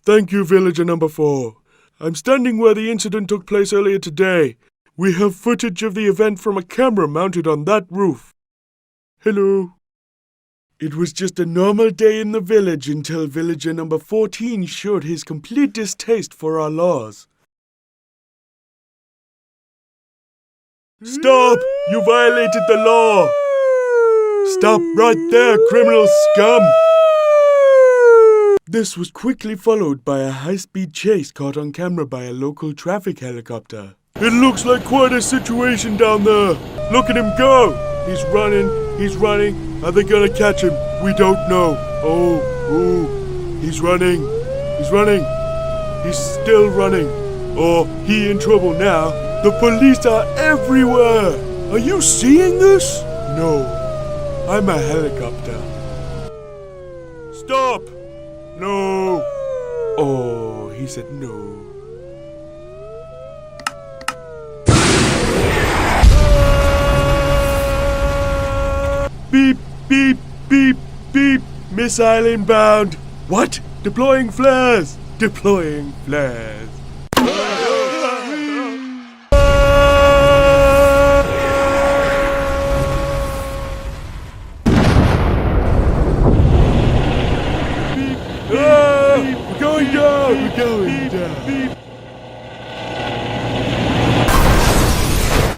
Thank you, Villager number 4. I'm standing where the incident took place earlier today. We have footage of the event from a camera mounted on that roof. Hello. It was just a normal day in the village until Villager number 14 showed his complete distaste for our laws. Stop! You violated the law! Stop right there, criminal scum! This was quickly followed by a high-speed chase caught on camera by a local traffic helicopter. It looks like quite a situation down there. Look at him go! He's running. Are they gonna catch him? We don't know. Oh, he's running. He's still running. Oh, he in trouble now. The police are everywhere. Are you seeing this? No, I'm a helicopter. Stop! No! Oh, he said no. Beep, beep, beep, beep. Missile inbound. What? Deploying flares. Deploying flares. We're going down.